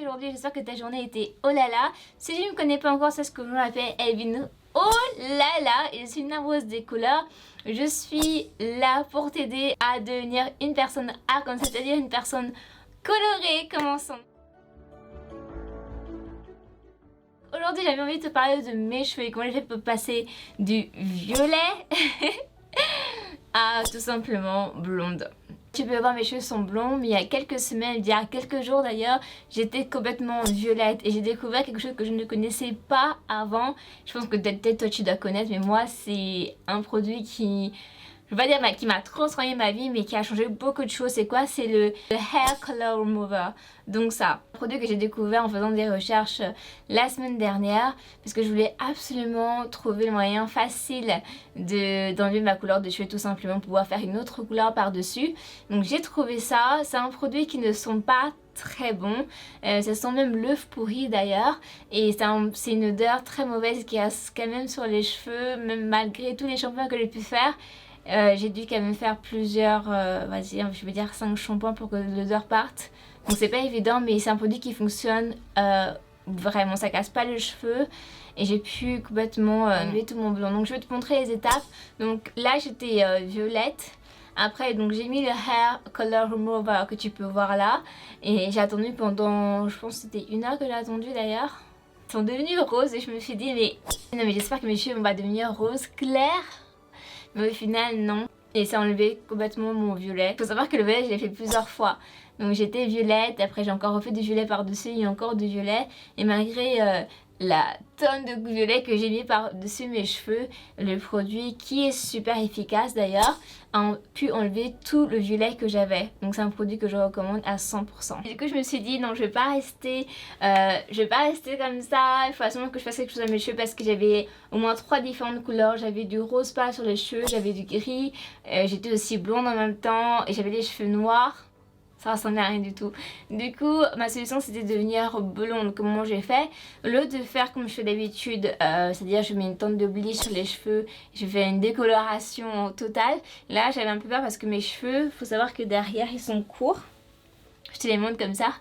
aujourd'hui, j'espère que ta journée était oh là là. Si tu ne me connais pas encore, c'est ce que je m'appelle Elvin oh là là et je suis une amoureuse des couleurs. Je suis là pour t'aider à devenir une personne arc-en-ciel, c'est-à-dire une personne colorée. Commençons. Aujourd'hui, j'avais envie de te parler de mes cheveux et comment j'ai fait pour passer du violet à tout simplement blonde. Tu peux voir, mes cheveux sont blonds, mais il y a quelques semaines, il y a quelques jours d'ailleurs, j'étais complètement violette et j'ai découvert quelque chose que je ne connaissais pas avant. Je pense que peut-être toi tu dois connaître, mais moi c'est un produit qui, je vais pas dire qui m'a transformé ma vie, mais qui a changé beaucoup de choses. C'est quoi? C'est le Hair Color Remover. Donc ça, un produit que j'ai découvert en faisant des recherches la semaine dernière, parce que je voulais absolument trouver le moyen facile d'enlever ma couleur de cheveux, tout simplement, pour pouvoir faire une autre couleur par-dessus. Donc j'ai trouvé ça. C'est un produit qui ne sont pas très bon, ça sent même l'œuf pourri d'ailleurs, et c'est une odeur très mauvaise qui reste quand même sur les cheveux, même malgré tous les shampoings que j'ai pu faire. J'ai dû quand même faire plusieurs, vas-y, je vais dire 5 shampoings pour que l'odeur parte. Donc c'est pas évident, mais c'est un produit qui fonctionne vraiment, ça casse pas les cheveux. Et j'ai pu complètement enlever tout mon blond. Donc je vais te montrer les étapes. Donc là j'étais violette. Après donc j'ai mis le Hair Color Remover que tu peux voir là. Et j'ai attendu pendant, je pense que c'était 1 heure que j'ai attendu d'ailleurs. Ils sont devenus roses et je me suis dit mais non mais j'espère que mes cheveux vont devenir rose clair. Mais au final non, et ça a enlevé complètement mon violet. Il faut savoir que le violet je l'ai fait plusieurs fois. Donc j'étais violette, après j'ai encore refait du violet par dessus et encore du violet. Et malgré la tonne de violet que j'ai mis par dessus mes cheveux, le produit qui est super efficace d'ailleurs a pu enlever tout le violet que j'avais. Donc c'est un produit que je recommande à 100%. Et du coup je me suis dit non, je vais pas rester comme ça, il faut absolument que je fasse quelque chose à mes cheveux, parce que j'avais au moins 3 différentes couleurs. J'avais du rose pâle sur les cheveux, j'avais du gris, j'étais aussi blonde en même temps et j'avais les cheveux noirs. Ça ressemblait à rien du tout. Du coup, ma solution c'était de devenir blonde. Comment j'ai fait? Au lieu de faire comme je fais d'habitude, c'est-à-dire je mets une teinte de bleach sur les cheveux, je fais une décoloration totale. Là, j'avais un peu peur parce que mes cheveux, faut savoir que derrière ils sont courts. Je te les montre comme ça.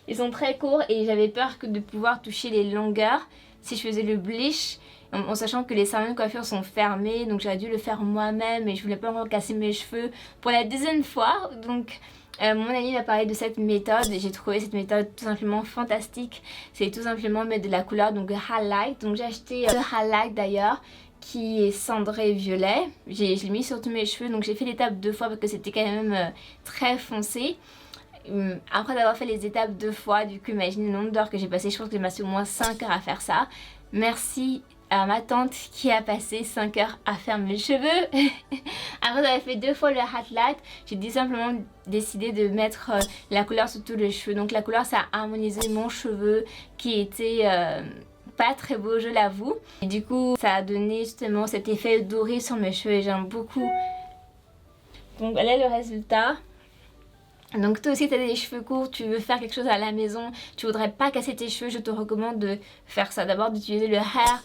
Ils sont très courts et j'avais peur de pouvoir toucher les longueurs si je faisais le bleach. En sachant que les salons de coiffure sont fermés, donc j'aurais dû le faire moi-même et je voulais pas encore casser mes cheveux pour la 10e fois. Donc mon ami m'a parlé de cette méthode et j'ai trouvé cette méthode tout simplement fantastique. C'est tout simplement mettre de la couleur, donc highlight. Donc j'ai acheté ce highlight d'ailleurs qui est cendré violet. Je l'ai mis sur tous mes cheveux, donc j'ai fait l'étape 2 fois parce que c'était quand même très foncé. Après d'avoir fait les étapes 2 fois, du coup imaginez le nombre d'heures que j'ai passé. Je pense que j'ai passé au moins 5 heures à faire ça. Merci à ma tante qui a passé 5 heures à faire mes cheveux. Après d'avoir fait 2 fois le highlight, j'ai tout simplement décidé de mettre la couleur sur tous les cheveux. Donc la couleur, ça a harmonisé mon cheveu qui était pas très beau, je l'avoue. Et du coup ça a donné justement cet effet doré sur mes cheveux et j'aime beaucoup. Donc voilà le résultat. Donc toi aussi tu as des cheveux courts, tu veux faire quelque chose à la maison, tu voudrais pas casser tes cheveux, je te recommande de faire ça. D'abord d'utiliser le Hair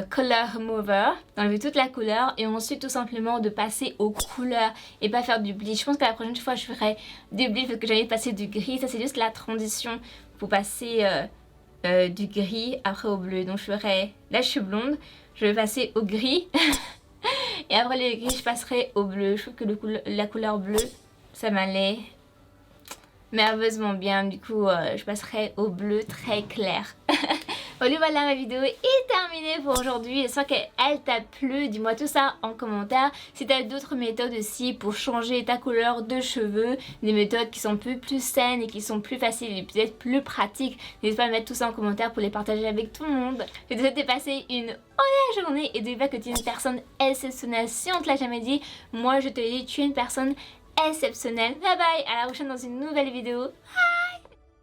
Color Remover, d'enlever toute la couleur et ensuite tout simplement de passer aux couleurs et pas faire du bleach. Je pense que la prochaine fois je ferai du bleach parce que j'ai envie de passer du gris. Ça c'est juste la transition pour passer du gris après au bleu. Donc je ferai, là je suis blonde, je vais passer au gris et après le gris je passerai au bleu. Je trouve que la couleur bleue ça m'allait merveilleusement bien. Du coup je passerai au bleu très clair. Voilà, ma vidéo est terminée pour aujourd'hui. J'espère qu'elle t'a plu. Dis-moi tout ça en commentaire. Si tu as d'autres méthodes aussi pour changer ta couleur de cheveux, des méthodes qui sont un peu plus saines et qui sont plus faciles et peut-être plus pratiques, n'hésite pas à mettre tout ça en commentaire pour les partager avec tout le monde. Je te souhaite de passer une honnête journée et de voir que tu es une personne exceptionnelle. Si on te l'a jamais dit, moi je te le dis, tu es une personne exceptionnelle. Bye bye, à la prochaine dans une nouvelle vidéo.